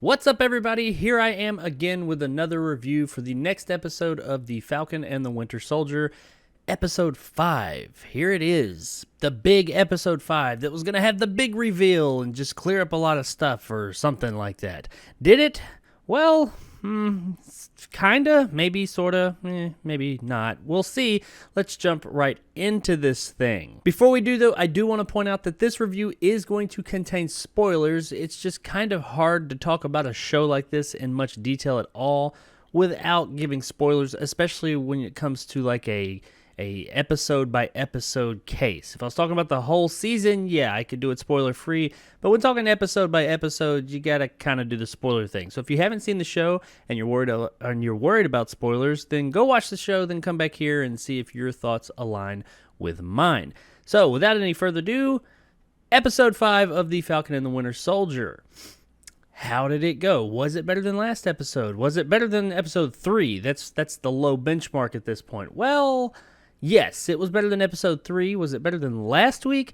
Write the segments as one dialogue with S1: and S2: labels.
S1: What's up, everybody? Here I am again with another review for the next episode of The Falcon and the Winter Soldier, episode 5. Here it is, the big episode 5 that was going to have the big reveal and just clear up a lot of stuff or something like that. Did it? Well, kinda, maybe, sorta, maybe not. We'll see. Let's jump right into this thing. Before we do, though, I do want to point out that this review is going to contain spoilers. It's just kind of hard to talk about a show like this in much detail at all without giving spoilers, especially when it comes to like a episode by episode case. If I was talking about the whole season, yeah, I could do it spoiler free, but when talking episode by episode, you gotta kind of do the spoiler thing. So if you haven't seen the show and you're worried about spoilers, then go watch the show, then come back here and see if your thoughts align with mine. So without any further ado, episode 5 of The Falcon and the Winter Soldier. How did it go? Was it better than last episode? Was it better than episode 3? That's the low benchmark at this point. Well, yes, it was better than episode 3. Was it better than last week?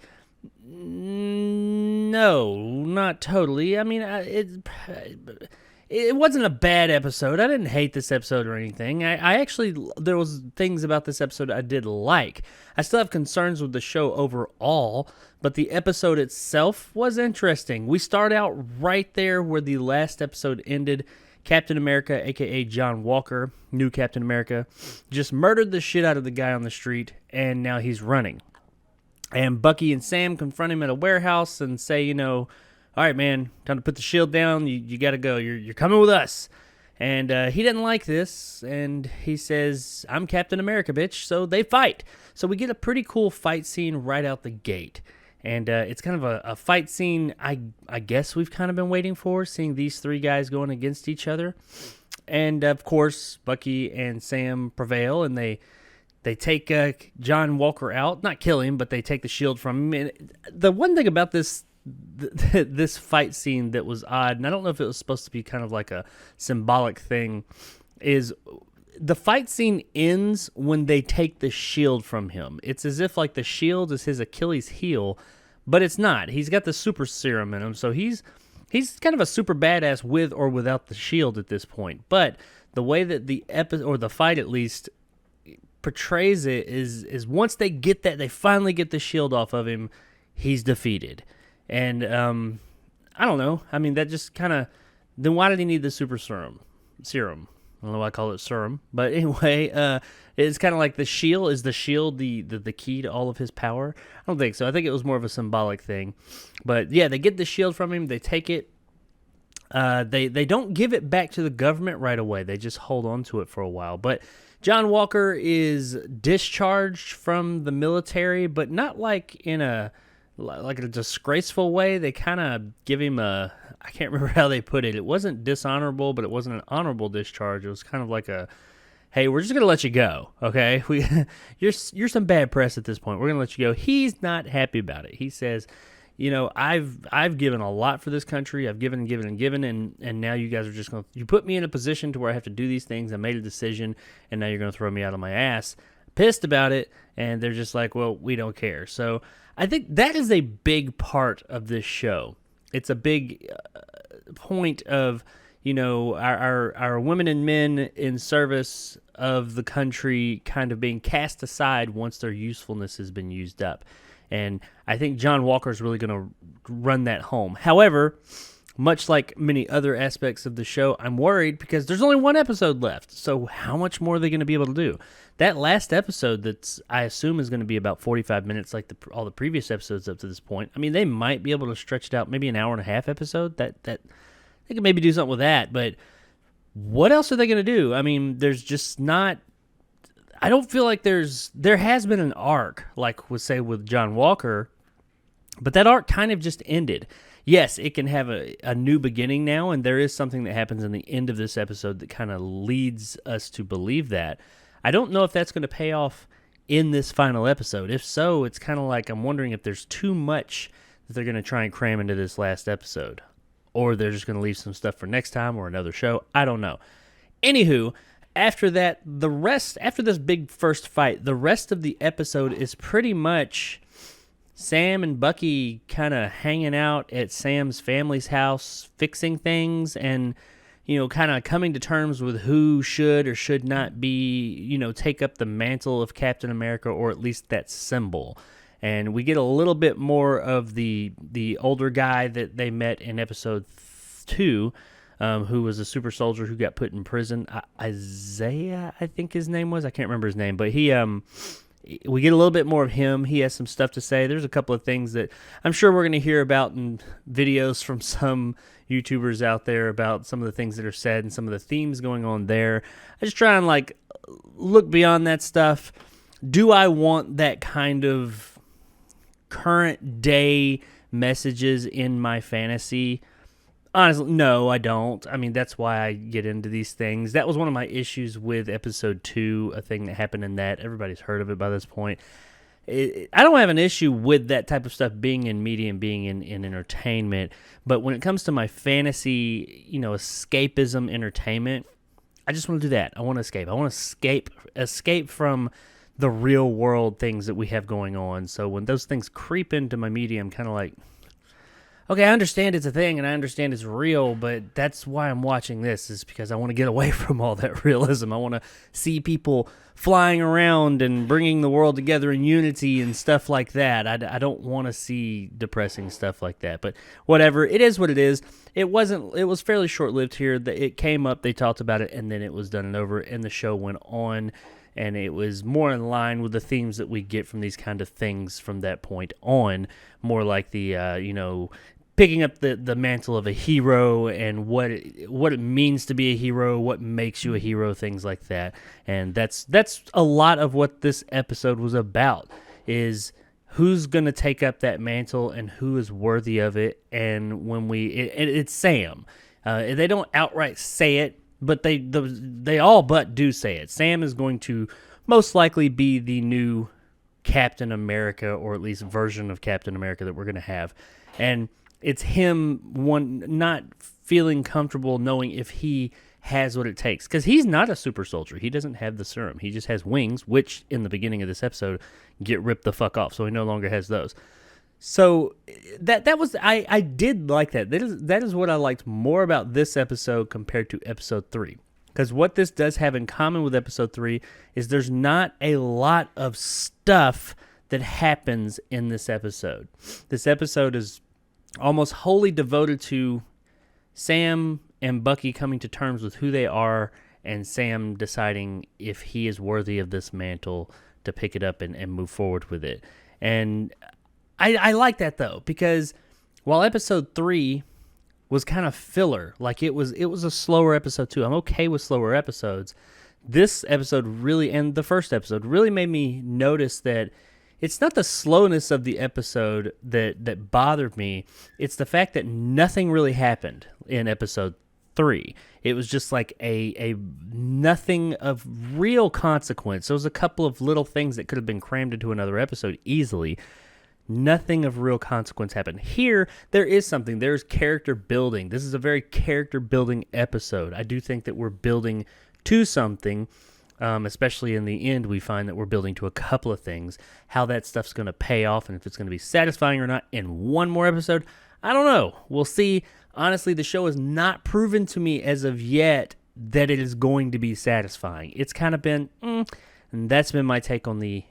S1: No, not totally. I mean, it wasn't a bad episode. I didn't hate this episode or anything. I actually, there was things about this episode I did like. I still have concerns with the show overall, but the episode itself was interesting. We start out right there where the last episode ended. Captain America, a.k.a. John Walker, new Captain America, just murdered the shit out of the guy on the street, and now he's running. And Bucky and Sam confront him at a warehouse and say, all right, man, time to put the shield down. You got to go. You're coming with us. And he didn't like this, and he says, I'm Captain America, bitch. So they fight. So we get a pretty cool fight scene right out the gate. And it's kind of a fight scene I guess we've kind of been waiting for, seeing these three guys going against each other. And, of course, Bucky and Sam prevail, and they take John Walker out. Not kill him, but they take the shield from him. And the one thing about this fight scene that was odd, and I don't know if it was supposed to be kind of like a symbolic thing, is the fight scene ends when they take the shield from him. It's as if like the shield is his Achilles heel, but it's not. He's got the super serum in him, so he's kind of a super badass with or without the shield at this point. But the way that the episode, or the fight at least, portrays it is once they get that, they finally get the shield off of him, he's defeated. And I don't know. I mean, that just kind of, then why did he need the super serum? I don't know why I call it serum, but anyway, it's kind of like the shield. Is the shield the key to all of his power? I don't think so. I think it was more of a symbolic thing. But yeah, they get the shield from him. They take it. They don't give it back to the government right away. They just hold on to it for a while. But John Walker is discharged from the military, but not like in a disgraceful way. They kind of give him I can't remember how they put it. It wasn't dishonorable, but it wasn't an honorable discharge. It was kind of like hey, we're just going to let you go, okay? You're some bad press at this point. We're going to let you go. He's not happy about it. He says, I've given a lot for this country. I've given and given and given, and now you guys are just going to, you put me in a position to where I have to do these things. I made a decision, and now you're going to throw me out of my ass. Pissed about it, and they're just like, well, we don't care. So I think that is a big part of this show. It's a big point of, our women and men in service of the country kind of being cast aside once their usefulness has been used up. And I think John Walker is really going to run that home. However, much like many other aspects of the show, I'm worried because there's only one episode left. So how much more are they going to be able to do? That last episode that's, I assume, is going to be about 45 minutes like all the previous episodes up to this point. I mean, they might be able to stretch it out, maybe an hour and a half episode. That they could maybe do something with that. But what else are they going to do? I mean, there's just not... I don't feel like there has been an arc, like with John Walker, but that arc kind of just ended. Yes, it can have a new beginning now, and there is something that happens in the end of this episode that kind of leads us to believe that. I don't know if that's going to pay off in this final episode. If so, it's kind of like I'm wondering if there's too much that they're going to try and cram into this last episode, or they're just going to leave some stuff for next time or another show. I don't know. Anywho, after that, after this big first fight, the rest of the episode is pretty much Sam and Bucky kind of hanging out at Sam's family's house, fixing things, and kind of coming to terms with who should or should not be, take up the mantle of Captain America, or at least that symbol. And we get a little bit more of the older guy that they met in episode 2, who was a super soldier who got put in prison. Isaiah, I think his name was. I can't remember his name, but we get a little bit more of him. He has some stuff to say. There's a couple of things that I'm sure we're going to hear about in videos from some YouTubers out there about some of the things that are said and some of the themes going on there. I just try and look beyond that stuff. Do I want that kind of current day messages in my fantasy? Honestly, no, I don't. I mean, that's why I get into these things. That was one of my issues with episode 2, a thing that happened in that. Everybody's heard of it by this point. I don't have an issue with that type of stuff being in media and being in entertainment, but when it comes to my fantasy, escapism entertainment, I just want to do that. I want to escape. I want to escape from the real world things that we have going on. So when those things creep into my media, I'm kind of like, okay, I understand it's a thing and I understand it's real, but that's why I'm watching this, is because I want to get away from all that realism. I want to see people flying around and bringing the world together in unity and stuff like that. I don't want to see depressing stuff like that, but whatever. It is what it is. It was fairly short-lived here. It came up, they talked about it, and then it was done and over, and the show went on, and it was more in line with the themes that we get from these kind of things from that point on, more like the, picking up the mantle of a hero and what it means to be a hero, what makes you a hero, things like that. And that's a lot of what this episode was about, is who's going to take up that mantle and who is worthy of it. And when it's Sam. They don't outright say it, but they all but do say it. Sam is going to most likely be the new Captain America, or at least version of Captain America that we're going to have. And it's him not feeling comfortable knowing if he has what it takes. Because he's not a super soldier. He doesn't have the serum. He just has wings, which in the beginning of this episode get ripped the fuck off. So he no longer has those. So that was, I did like that. That is what I liked more about this episode compared to episode 3. Because what this does have in common with episode 3 is there's not a lot of stuff that happens in this episode. This episode is almost wholly devoted to Sam and Bucky coming to terms with who they are, and Sam deciding if he is worthy of this mantle to pick it up and move forward with it. And I like that, though, because while episode 3 was kind of filler, it was a slower episode too. I'm okay with slower episodes. This episode really, and the first episode, really made me notice that it's not the slowness of the episode that bothered me. It's the fact that nothing really happened in episode 3. It was just like a nothing of real consequence. There was a couple of little things that could have been crammed into another episode easily. Nothing of real consequence happened. Here, there is something. There's character building. This is a very character building episode. I do think that we're building to something. Especially in the end, we find that we're building to a couple of things. How that stuff's going to pay off and if it's going to be satisfying or not in one more episode, I don't know. We'll see. Honestly, the show has not proven to me as of yet that it is going to be satisfying. It's kind of been, and that's been my take on the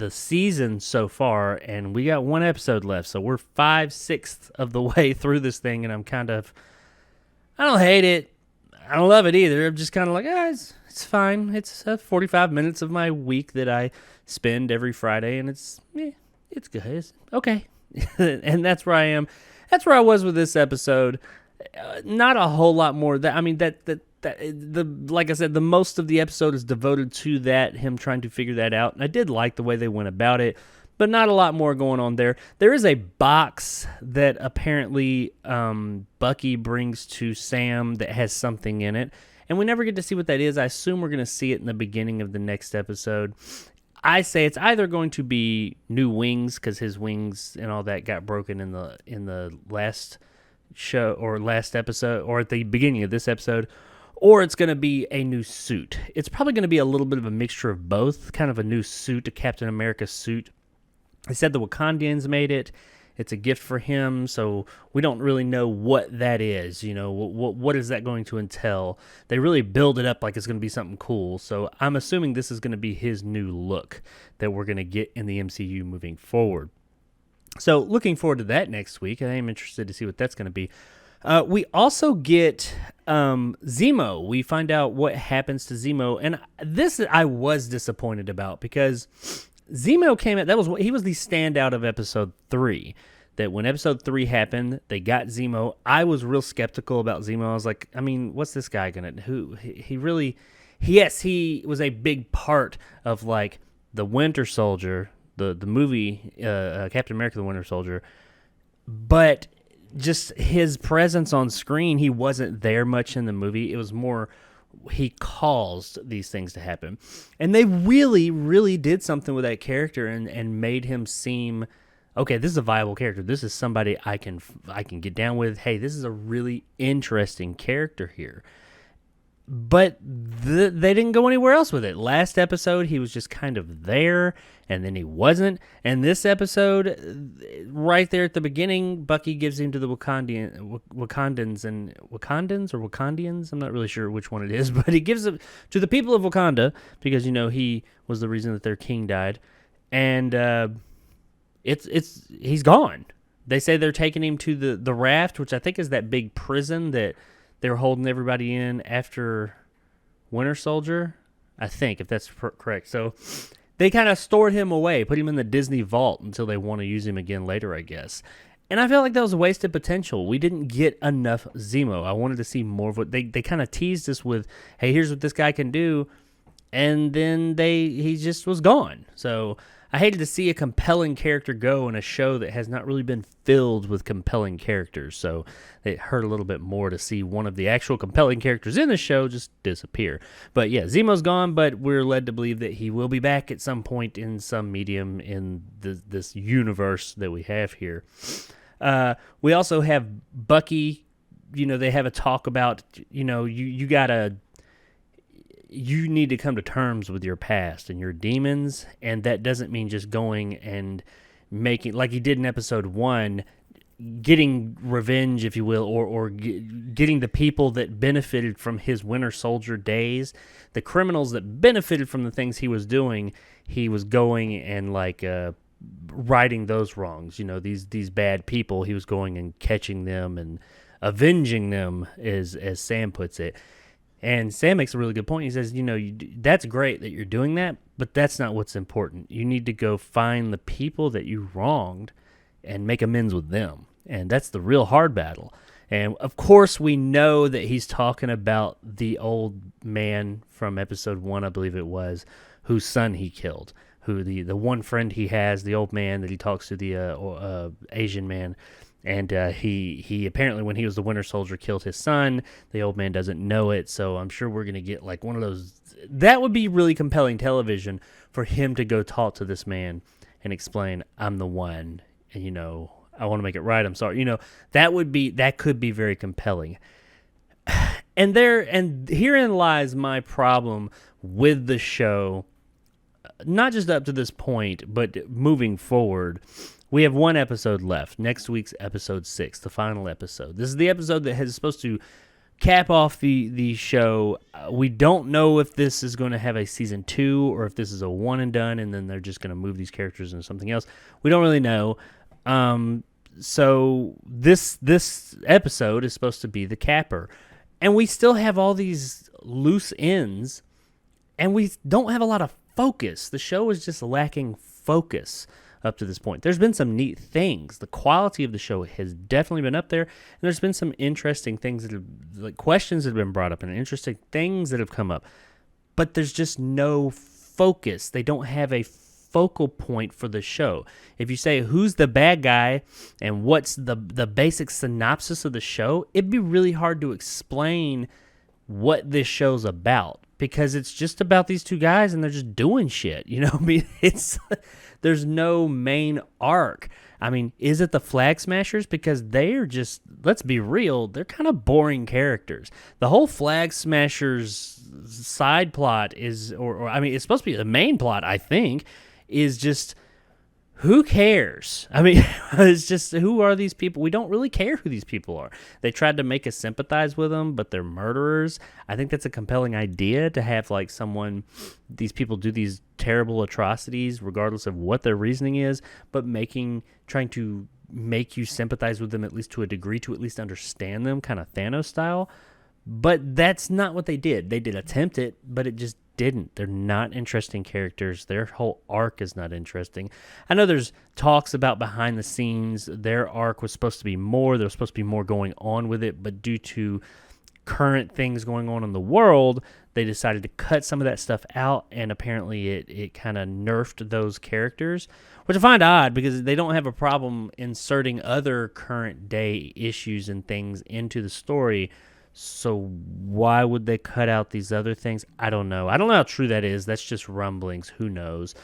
S1: season so far, and we got one episode left, so we're 5/6 of the way through this thing, and I don't hate it. I don't love it either. I'm just kind of like, it's fine. It's 45 minutes of my week that I spend every Friday, and it's good. It's okay. And that's where I am. That's where I was with this episode. Not a whole lot more. Like I said, the most of the episode is devoted to that, him trying to figure that out. And I did like the way they went about it, but not a lot more going on there. There is a box that apparently Bucky brings to Sam that has something in it. And we never get to see what that is. I assume we're going to see it in the beginning of the next episode. I say it's either going to be new wings, because his wings and all that got broken in the last show or last episode, or at the beginning of this episode, or it's going to be a new suit. It's probably going to be a little bit of a mixture of both, kind of a new suit, a Captain America suit. They said the Wakandians made it. It's a gift for him, so we don't really know what that is. What is that going to entail? They really build it up like it's going to be something cool, so I'm assuming this is going to be his new look that we're going to get in the MCU moving forward. So looking forward to that next week. I am interested to see what that's going to be. We also get Zemo. We find out what happens to Zemo, and this I was disappointed about because Zemo came out. He was the standout of episode 3. That when episode 3 happened, they got Zemo. I was real skeptical about Zemo. I was like, I mean, what's this guy gonna? He really? Yes, he was a big part of like the Winter Soldier, the movie Captain America: The Winter Soldier, but just his presence on screen, he wasn't there much in the movie. It was more he caused these things to happen. And they really, really did something with that character and made him seem, okay, this is a viable character. This is somebody I can get down with. Hey, this is a really interesting character here. But they didn't go anywhere else with it. Last episode, he was just kind of there, and then he wasn't. And this episode, right there at the beginning, Bucky gives him to the Wakandans or Wakandians. I'm not really sure which one it is, but he gives it to the people of Wakanda because he was the reason that their king died, and he's gone. They say they're taking him to the raft, which I think is that big prison that they were holding everybody in after Winter Soldier, I think, if that's correct. So they kind of stored him away, put him in the Disney vault until they want to use him again later, I guess. And I felt like that was a wasted potential. We didn't get enough Zemo. I wanted to see more of what they kind of teased us with, hey, here's what this guy can do. And then he just was gone. So I hated to see a compelling character go in a show that has not really been filled with compelling characters. So it hurt a little bit more to see one of the actual compelling characters in the show just disappear. But yeah, Zemo's gone, but we're led to believe that he will be back at some point in some medium in this universe that we have here. We also have Bucky. They have a talk about, you need to come to terms with your past and your demons, and that doesn't mean just going and making, like he did in episode 1, getting revenge, if you will, or getting the people that benefited from his Winter Soldier days, the criminals that benefited from the things he was doing, he was going and righting those wrongs. These bad people, he was going and catching them and avenging them, as Sam puts it. And Sam makes a really good point. He says, that's great that you're doing that, but that's not what's important. You need to go find the people that you wronged and make amends with them. And that's the real hard battle. And, of course, we know that he's talking about the old man from episode 1, I believe it was, whose son he killed, who the one friend he has, the old man that he talks to, the Asian man. And he apparently, when he was the Winter Soldier, killed his son. The old man doesn't know it, so I'm sure we're going to get one of those. That would be really compelling television for him to go talk to this man and explain, I'm the one, and, I want to make it right, I'm sorry. That could be very compelling. And herein lies my problem with the show, not just up to this point, but moving forward. We have one episode left. Next week's episode 6, the final episode. This is the episode that is supposed to cap off the show. We don't know if this is going to have a season 2 or if this is a one and done, and then they're just going to move these characters into something else. We don't really know. So this episode is supposed to be the capper, and we still have all these loose ends, and we don't have a lot of focus. The show is just lacking focus up to this point. There's been some neat things. The quality of the show has definitely been up there, and there's been some interesting things questions that have been brought up and interesting things that have come up, but there's just no focus. They don't have a focal point for the show. If you say who's the bad guy and what's the basic synopsis of the show, it'd be really hard to explain what this show's about, because it's just about these two guys and they're just doing shit. There's no main arc. I mean, is it the Flag Smashers? Because they're just, let's be real, they're kind of boring characters. The whole Flag Smashers side plot is, it's supposed to be the main plot, I think, is just who cares? I mean, it's just, who are these people? We don't really care who these people are. They tried to make us sympathize with them, but they're murderers. I think that's a compelling idea, to have like these people do these terrible atrocities, regardless of what their reasoning is, but trying to make you sympathize with them, at least to a degree, to at least understand them, kind of Thanos style. But that's not what they did. They did attempt it, but it just didn't. They're not interesting characters. Their whole arc is not interesting. I know there's talks about behind the scenes, their arc was supposed to be more. There was supposed to be more going on with it, but due to current things going on in the world, they decided to cut some of that stuff out, and apparently it kind of nerfed those characters, which I find odd, because they don't have a problem inserting other current day issues and things into the story. So why would they cut out these other things? I don't know. I don't know how true that is. That's just rumblings. Who knows?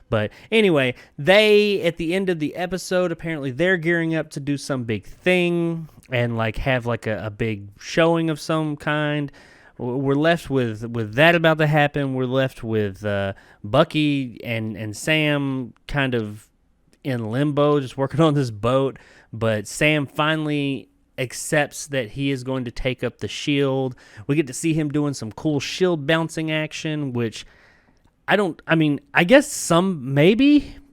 S1: But anyway, at the end of the episode, apparently they're gearing up to do some big thing and like have like a big showing of some kind. We're left with that about to happen. We're left with Bucky and Sam kind of in limbo, just working on this boat. But Sam finally accepts that he is going to take up the shield. We get to see him doing some cool shield bouncing action, which I guess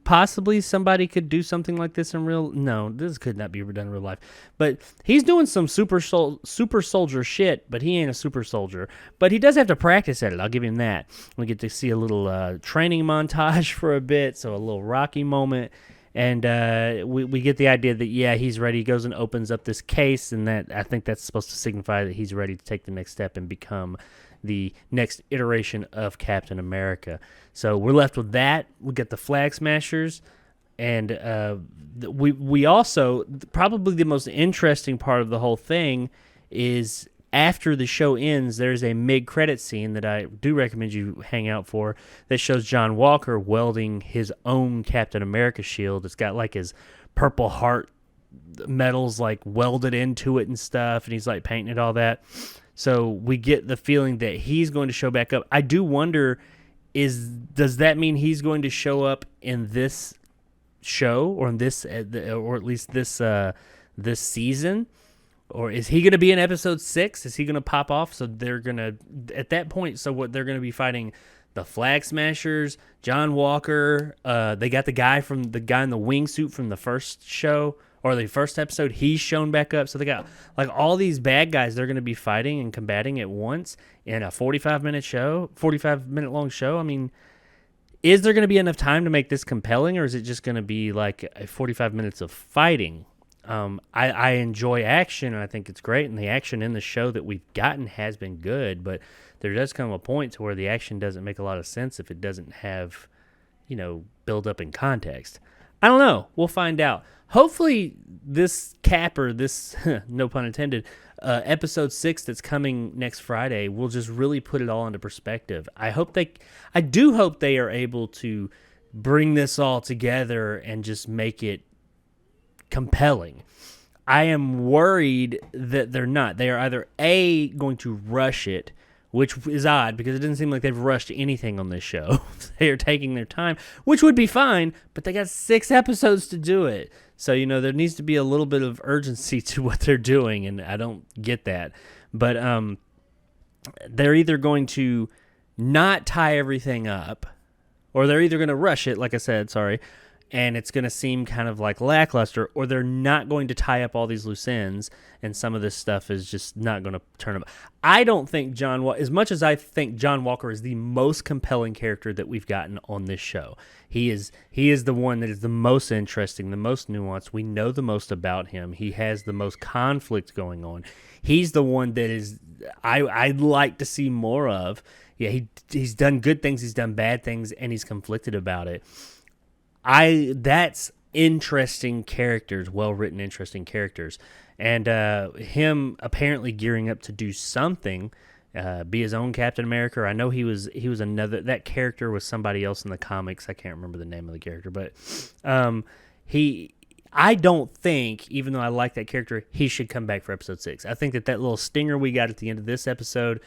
S1: possibly somebody could do something like this in this could not be done in real life. But he's doing some super soldier shit, but he ain't a super soldier. But he does have to practice at it, I'll give him that. We get to see a little training montage for a bit, so a little Rocky moment. And we get the idea that, yeah, he's ready. He goes and opens up this case, and that I think that's supposed to signify that he's ready to take the next step and become the next iteration of Captain America. So we're left with that. We get the Flag Smashers, and we also, probably the most interesting part of the whole thing is, after the show ends, there's a mid-credit scene that I do recommend you hang out for, that shows John Walker welding his own Captain America shield. It's got like his Purple Heart medals like welded into it and stuff, and he's like painting it, all that. So we get the feeling that he's going to show back up. I do wonder, does that mean he's going to show up in this show, or in this, or at least this season? Or is he going to be in episode 6? Is he going to pop off? So they're going to, at that point, what they're going to be fighting, the Flag Smashers, John Walker. They got the guy in the wingsuit from the first show, or the first episode. He's shown back up. So they got like all these bad guys they're going to be fighting and combating at once in a 45-minute long show. I mean, is there going to be enough time to make this compelling, or is it just going to be like 45 minutes of fighting? I enjoy action, and I think it's great, and the action in the show that we've gotten has been good, but there does come a point to where the action doesn't make a lot of sense if it doesn't have, build up in context. I don't know. We'll find out. Hopefully this no pun intended, episode 6 that's coming next Friday will just really put it all into perspective. I do hope they are able to bring this all together and just make it compelling. I am worried that they're not. They are either going to rush it, which is odd because it doesn't seem like they've rushed anything on this show. They are taking their time, which would be fine, but they got 6 episodes to do it. So, there needs to be a little bit of urgency to what they're doing, and I don't get that. But they're either going to not tie everything up, or they're either going to rush it, like I said, and it's going to seem kind of like lackluster, or they're not going to tie up all these loose ends, and some of this stuff is just not going to turn up. I don't think as much as I think John Walker is the most compelling character that we've gotten on this show, he is the one that is the most interesting, the most nuanced. We know the most about him. He has the most conflict going on. He's the one that I'd like to see more of. Yeah, he's done good things, he's done bad things, and he's conflicted about it. That's interesting characters, well-written, interesting characters. And him apparently gearing up to do something, be his own Captain America. I know he was that character was somebody else in the comics. I can't remember the name of the character, but I don't think, even though I like that character, he should come back for episode 6. I think that little stinger we got at the end of this episode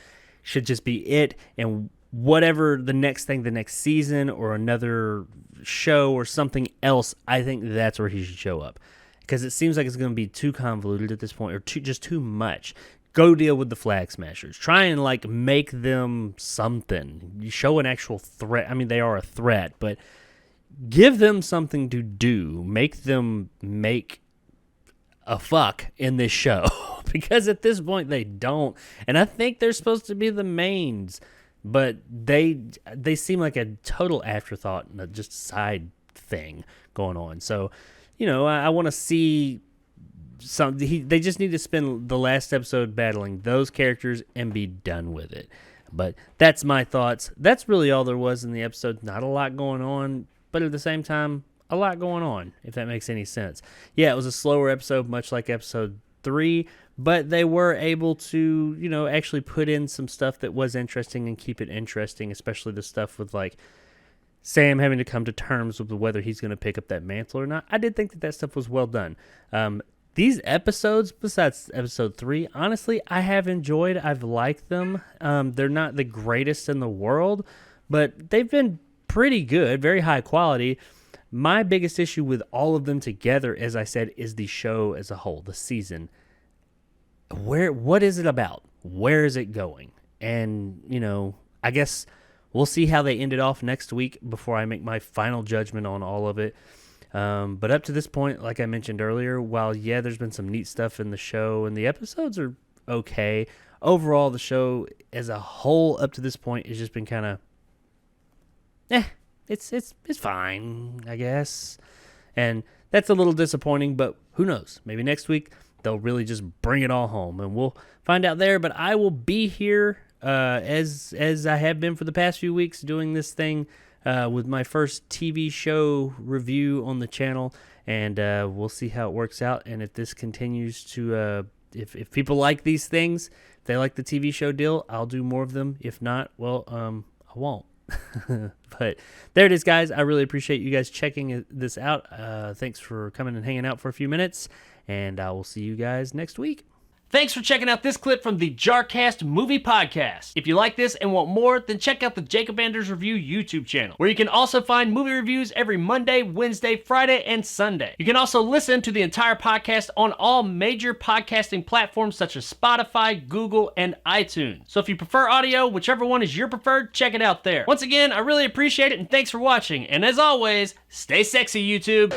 S1: should just be it, and whatever the next thing, the next season or another show or something else, I think that's where he should show up. Because it seems like it's going to be too convoluted at this point, or just too much. Go deal with the Flag Smashers. Try and like make them something. You show an actual threat. I mean, they are a threat, but give them something to do. Make them make a fuck in this show. Because at this point they don't. And I think they're supposed to be the mains, but they seem like a total afterthought and just a side thing going on. So, you know, I want to see some. They just need to spend the last episode battling those characters and be done with it. But that's my thoughts. That's really all there was in the episode. Not a lot going on, but at the same time, a lot going on, if that makes any sense. Yeah, it was a slower episode, much like episode 3, but they were able to, you know, actually put in some stuff that was interesting and keep it interesting, especially the stuff with, like, Sam having to come to terms with whether he's going to pick up that mantle or not. I did think that stuff was well done. These episodes, besides episode 3, honestly, I have enjoyed. I've liked them. They're not the greatest in the world, but they've been pretty good, very high quality. My biggest issue with all of them together, as I said, is the show as a whole, the season. What is it about? Where is it going? And, you know, I guess we'll see how they end it off next week before I make my final judgment on all of it. But up to this point, like I mentioned earlier, while, yeah, there's been some neat stuff in the show and the episodes are okay, overall the show as a whole up to this point has just been kind of, it's fine, I guess. And that's a little disappointing, but who knows? Maybe next week they'll really just bring it all home, and we'll find out there. But I will be here as I have been for the past few weeks doing this thing with my first TV show review on the channel, and we'll see how it works out. And if this continues to, if people like these things, if they like the TV show deal, I'll do more of them. If not, well, I won't. But there it is, guys. I really appreciate you guys checking this out. Thanks for coming and hanging out for a few minutes, and I will see you guys next week. Thanks for checking out this clip from the Jarcast Movie Podcast. If you like this and want more, then check out the Jacob Anders Review YouTube channel, where you can also find movie reviews every Monday, Wednesday, Friday, and Sunday. You can also listen to the entire podcast on all major podcasting platforms such as Spotify, Google, and iTunes. So if you prefer audio, whichever one is your preferred, check it out there. Once again, I really appreciate it, and thanks for watching. And as always, stay sexy, YouTube.